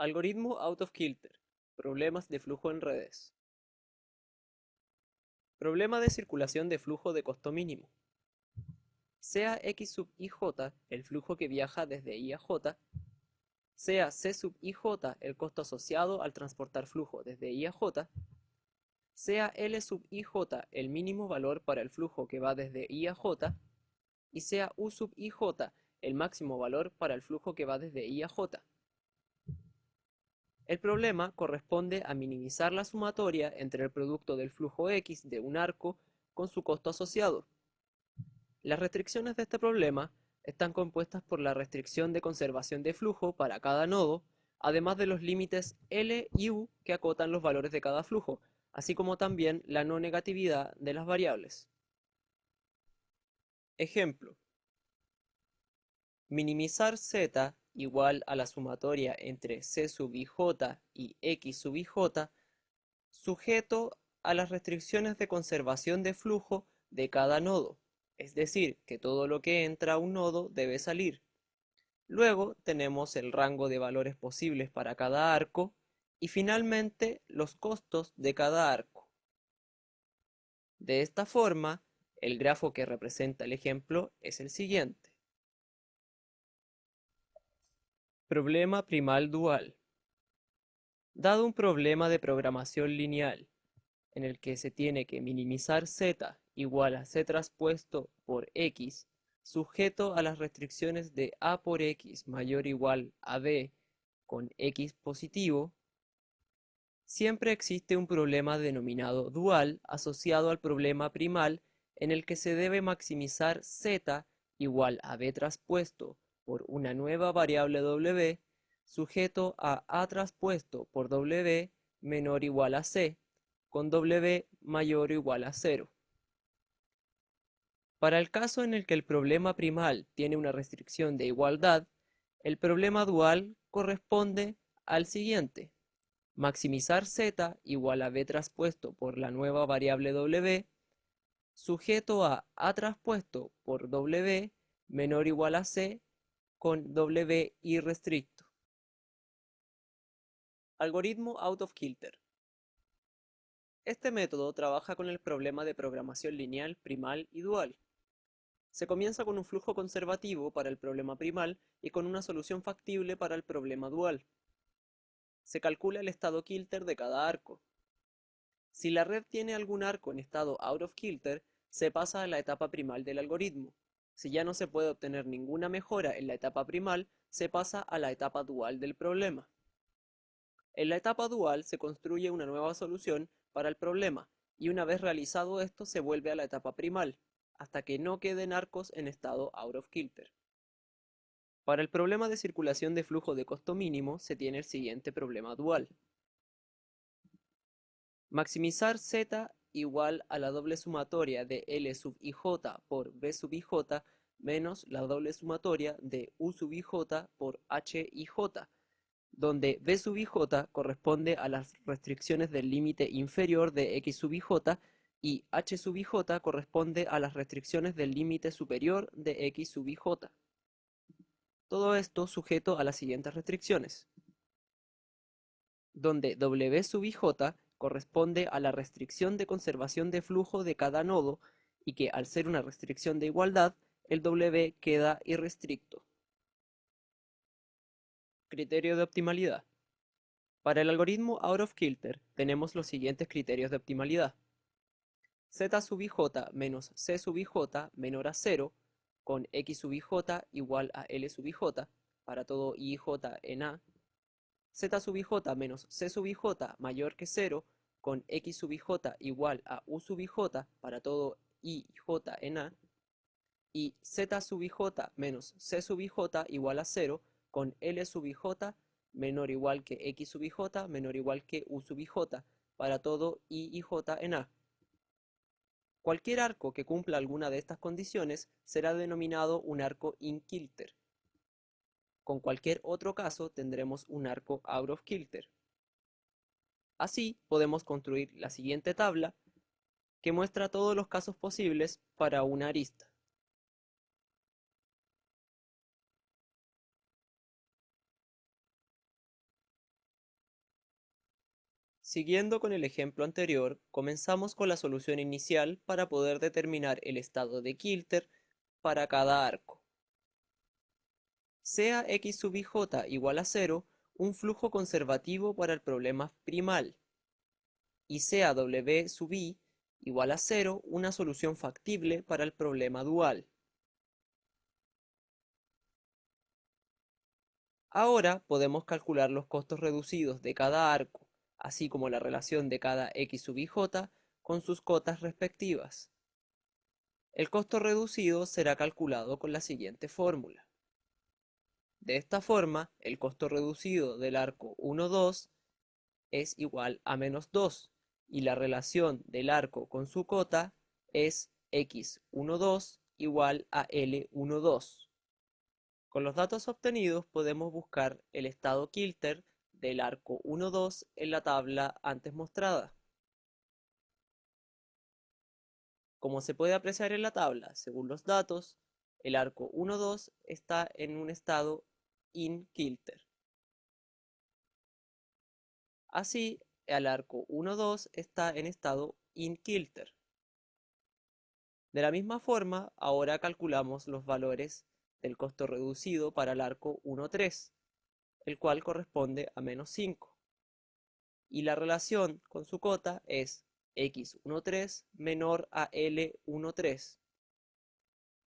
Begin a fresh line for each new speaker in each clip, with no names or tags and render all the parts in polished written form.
Algoritmo out of kilter. Problemas de flujo en redes. Problema de circulación de flujo de costo mínimo. Sea X sub IJ el flujo que viaja desde I a J, sea C sub IJ el costo asociado al transportar flujo desde I a J, sea L sub IJ el mínimo valor para el flujo que va desde I a J, y sea U sub IJ el máximo valor para el flujo que va desde I a J. El problema corresponde a minimizar la sumatoria entre el producto del flujo X de un arco con su costo asociado. Las restricciones de este problema están compuestas por la restricción de conservación de flujo para cada nodo, además de los límites L y U que acotan los valores de cada flujo, así como también la no negatividad de las variables. Ejemplo: minimizar z igual a la sumatoria entre c sub ij y x sub ij, sujeto a las restricciones de conservación de flujo de cada nodo, es decir, que todo lo que entra a un nodo debe salir. Luego tenemos el rango de valores posibles para cada arco y finalmente los costos de cada arco. De esta forma, el grafo que representa el ejemplo es el siguiente. Problema primal dual. Dado un problema de programación lineal, en el que se tiene que minimizar z igual a c traspuesto por x, sujeto a las restricciones de a por x mayor o igual a b con x positivo, siempre existe un problema denominado dual asociado al problema primal en el que se debe maximizar z igual a b traspuesto por una nueva variable w sujeto a traspuesto por w menor o igual a c, con w mayor o igual a 0. Para el caso en el que el problema primal tiene una restricción de igualdad, el problema dual corresponde al siguiente: maximizar z igual a b traspuesto por la nueva variable w, sujeto a traspuesto por w menor o igual a c, con w irrestricto. Algoritmo out of kilter. Este método trabaja con el problema de programación lineal primal y dual. Se comienza con un flujo conservativo para el problema primal y con una solución factible para el problema dual. Se calcula el estado kilter de cada arco. Si la red tiene algún arco en estado out of kilter, se pasa a la etapa primal del algoritmo. Si ya no se puede obtener ninguna mejora en la etapa primal, se pasa a la etapa dual del problema. En la etapa dual se construye una nueva solución para el problema, y una vez realizado esto se vuelve a la etapa primal, hasta que no queden arcos en estado out of kilter. Para el problema de circulación de flujo de costo mínimo se tiene el siguiente problema dual. Maximizar z igual a la doble sumatoria de L sub ij por B sub ij menos la doble sumatoria de U sub ij por H ij, donde B sub ij corresponde a las restricciones del límite inferior de X sub ij y H sub ij corresponde a las restricciones del límite superior de X sub ij. Todo esto sujeto a las siguientes restricciones, donde W sub ij corresponde a la restricción de conservación de flujo de cada nodo y que al ser una restricción de igualdad, el W queda irrestricto. Criterio de optimalidad. Para el algoritmo out of kilter tenemos los siguientes criterios de optimalidad. Z sub ij menos C sub ij menor a 0, con X sub ij igual a L sub ij, para todo IJ en A. Z sub ij menos C sub ij mayor que 0, con X sub ij igual a U sub ij, para todo IJ en A. Y Z sub ij menos C sub ij igual a 0, con L sub ij menor o igual que X sub ij menor o igual que U sub ij, para todo IJ en A. Cualquier arco que cumpla alguna de estas condiciones será denominado un arco in kilter. Con cualquier otro caso tendremos un arco out of kilter. Así podemos construir la siguiente tabla que muestra todos los casos posibles para una arista. Siguiendo con el ejemplo anterior, comenzamos con la solución inicial para poder determinar el estado de Kilter para cada arco. Sea x sub ij igual a 0 un flujo conservativo para el problema primal, y sea w sub i igual a 0 una solución factible para el problema dual. Ahora podemos calcular los costos reducidos de cada arco, así como la relación de cada x sub ij con sus cotas respectivas. El costo reducido será calculado con la siguiente fórmula. De esta forma, el costo reducido del arco 1, 2 es igual a menos 2 y la relación del arco con su cota es x1, 2 igual a L1, 2. Con los datos obtenidos podemos buscar el estado Kilter del arco 1, 2 en la tabla antes mostrada. Como se puede apreciar en la tabla, según los datos, el arco 1, 2 está en un estado in Kilter. Así, el arco 1, 2 está en estado in Kilter. De la misma forma, ahora calculamos los valores del costo reducido para el arco 1, 3, el cual corresponde a menos 5. Y la relación con su cota es x13 menor a L13.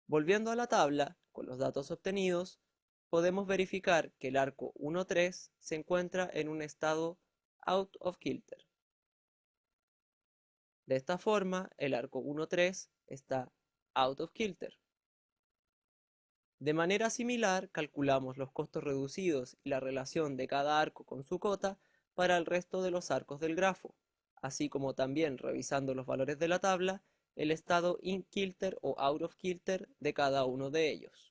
Volviendo a la tabla, con los datos obtenidos, podemos verificar que el arco 1,3 se encuentra en un estado out of kilter. De esta forma, el arco 1,3 está out of kilter. De manera similar, calculamos los costos reducidos y la relación de cada arco con su cota para el resto de los arcos del grafo, así como también revisando los valores de la tabla, el estado in kilter o out of kilter de cada uno de ellos.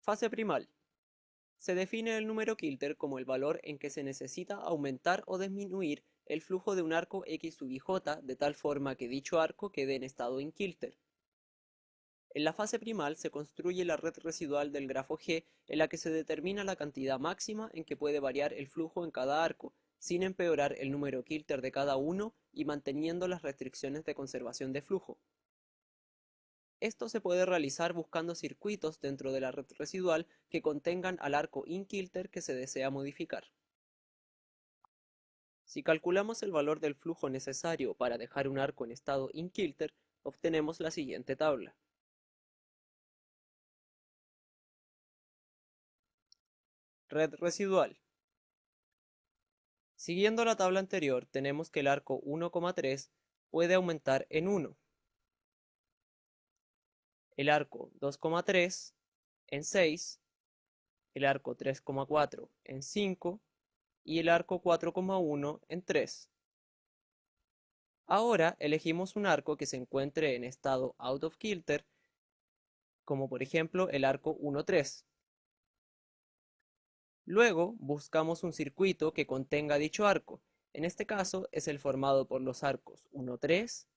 Fase primal. Se define el número Kilter como el valor en que se necesita aumentar o disminuir el flujo de un arco X sub ij de tal forma que dicho arco quede en estado in Kilter. En la fase primal se construye la red residual del grafo G en la que se determina la cantidad máxima en que puede variar el flujo en cada arco, sin empeorar el número Kilter de cada uno y manteniendo las restricciones de conservación de flujo. Esto se puede realizar buscando circuitos dentro de la red residual que contengan al arco in-kilter que se desea modificar. Si calculamos el valor del flujo necesario para dejar un arco en estado in-kilter, obtenemos la siguiente tabla. Red residual. Siguiendo la tabla anterior, tenemos que el arco 1,3 puede aumentar en 1, el arco 2,3 en 6, el arco 3,4 en 5 y el arco 4,1 en 3. Ahora elegimos un arco que se encuentre en estado out of kilter, como por ejemplo el arco 1,3. Luego buscamos un circuito que contenga dicho arco. En este caso es el formado por los arcos 1,3,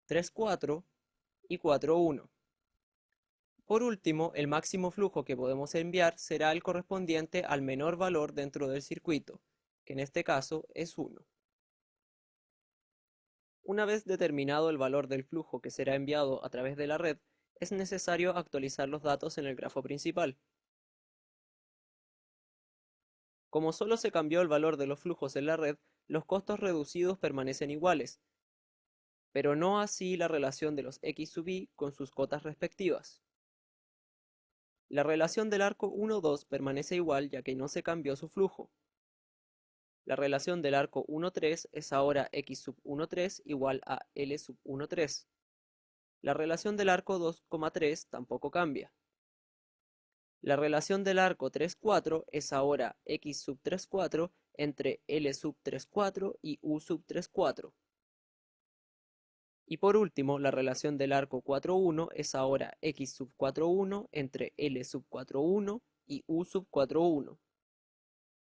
3,4 y 4,1. Por último, el máximo flujo que podemos enviar será el correspondiente al menor valor dentro del circuito, que en este caso es 1. Una vez determinado el valor del flujo que será enviado a través de la red, es necesario actualizar los datos en el grafo principal. Como solo se cambió el valor de los flujos en la red, los costos reducidos permanecen iguales, pero no así la relación de los x sub i con sus cotas respectivas. La relación del arco 1,2 permanece igual ya que no se cambió su flujo. La relación del arco 1,3 es ahora x sub 1,3 igual a L sub 1,3. La relación del arco 2,3 tampoco cambia. La relación del arco 3,4 es ahora x sub 3,4 entre L sub 3,4 y U sub 3,4. Y por último, la relación del arco 4,1 es ahora x sub 4,1 entre L sub 4,1 y U sub 4,1.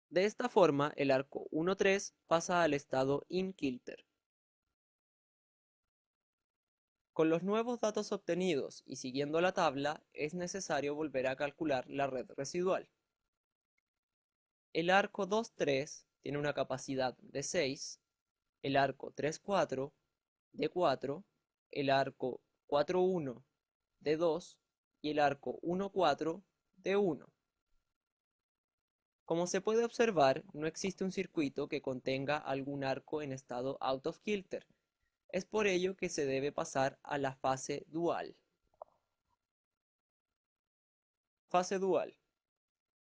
De esta forma, el arco 1,3 pasa al estado in kilter. Con los nuevos datos obtenidos y siguiendo la tabla, es necesario volver a calcular la red residual. El arco 2,3 tiene una capacidad de 6, el arco 3,4 de 4, el arco 4,1 de 2 y el arco 1,4 de 1. Como se puede observar, no existe un circuito que contenga algún arco en estado out of kilter. Es por ello que se debe pasar a la fase dual. Fase dual.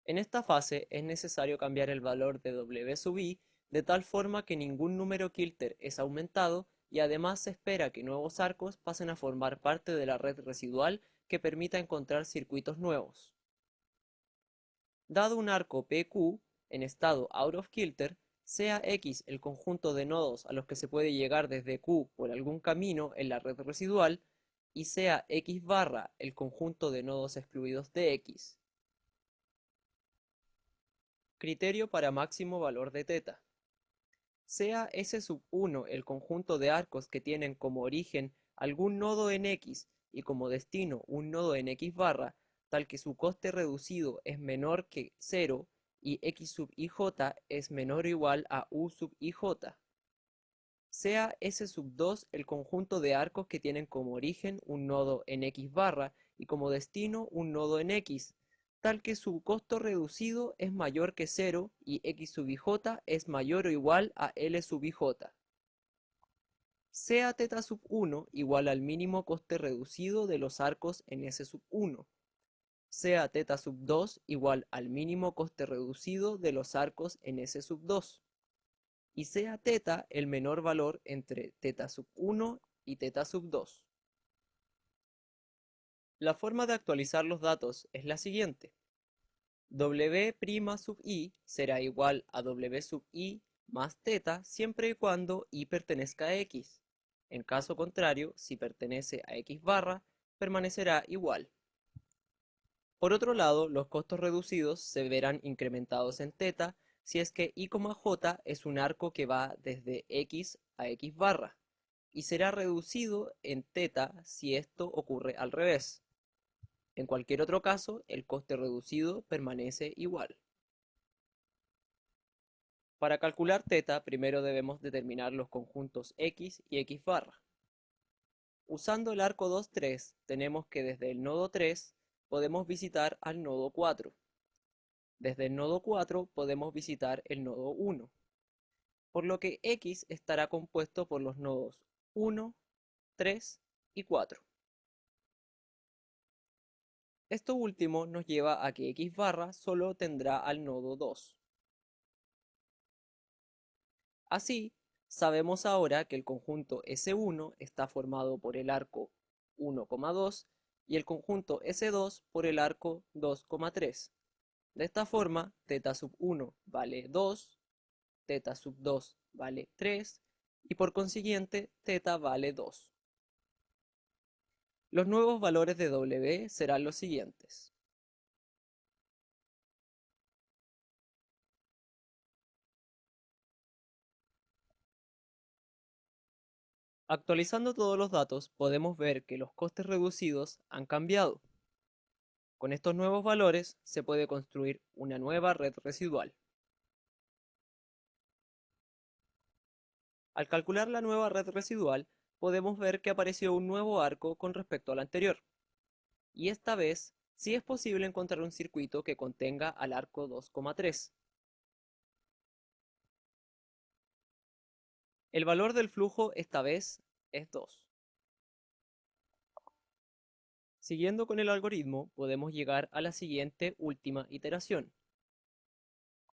En esta fase es necesario cambiar el valor de W sub I de tal forma que ningún número kilter es aumentado y además se espera que nuevos arcos pasen a formar parte de la red residual que permita encontrar circuitos nuevos. Dado un arco PQ en estado out of kilter, sea X el conjunto de nodos a los que se puede llegar desde Q por algún camino en la red residual, y sea X barra el conjunto de nodos excluidos de X. Criterio para máximo valor de θ. Sea S sub 1 el conjunto de arcos que tienen como origen algún nodo en X y como destino un nodo en X barra, tal que su coste reducido es menor que 0 y X sub IJ es menor o igual a U sub IJ. Sea S sub 2 el conjunto de arcos que tienen como origen un nodo en X barra y como destino un nodo en X, tal que su costo reducido es mayor que 0 y X sub IJ es mayor o igual a L sub IJ. Sea θ sub 1 igual al mínimo coste reducido de los arcos en S sub 1. Sea θ sub 2 igual al mínimo coste reducido de los arcos en S sub 2. Y sea θ el menor valor entre θ sub 1 y θ sub 2. La forma de actualizar los datos es la siguiente. W' sub i será igual a W sub i más θ siempre y cuando i pertenezca a X. En caso contrario, si pertenece a X barra, permanecerá igual. Por otro lado, los costos reducidos se verán incrementados en θ si es que I, J es un arco que va desde X a X barra, y será reducido en θ si esto ocurre al revés. En cualquier otro caso, el coste reducido permanece igual. Para calcular θ, primero debemos determinar los conjuntos X y X barra. Usando el arco 2,3, tenemos que desde el nodo 3 podemos visitar al nodo 4. Desde el nodo 4 podemos visitar el nodo 1, por lo que X estará compuesto por los nodos 1, 3 y 4. Esto último nos lleva a que X barra solo tendrá al nodo 2. Así, sabemos ahora que el conjunto S1 está formado por el arco 1,2 y el conjunto S2 por el arco 2,3. De esta forma, θ sub 1 vale 2, θ sub 2 vale 3 y por consiguiente θ vale 2. Los nuevos valores de W serán los siguientes. Actualizando todos los datos, podemos ver que los costes reducidos han cambiado. Con estos nuevos valores se puede construir una nueva red residual. Al calcular la nueva red residual, podemos ver que apareció un nuevo arco con respecto al anterior. Y esta vez, sí es posible encontrar un circuito que contenga al arco 2,3. El valor del flujo esta vez es 2. Siguiendo con el algoritmo, podemos llegar a la siguiente última iteración,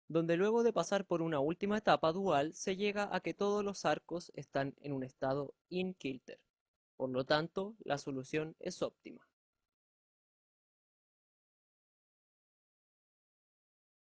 donde luego de pasar por una última etapa dual se llega a que todos los arcos están en un estado in kilter. Por lo tanto, la solución es óptima.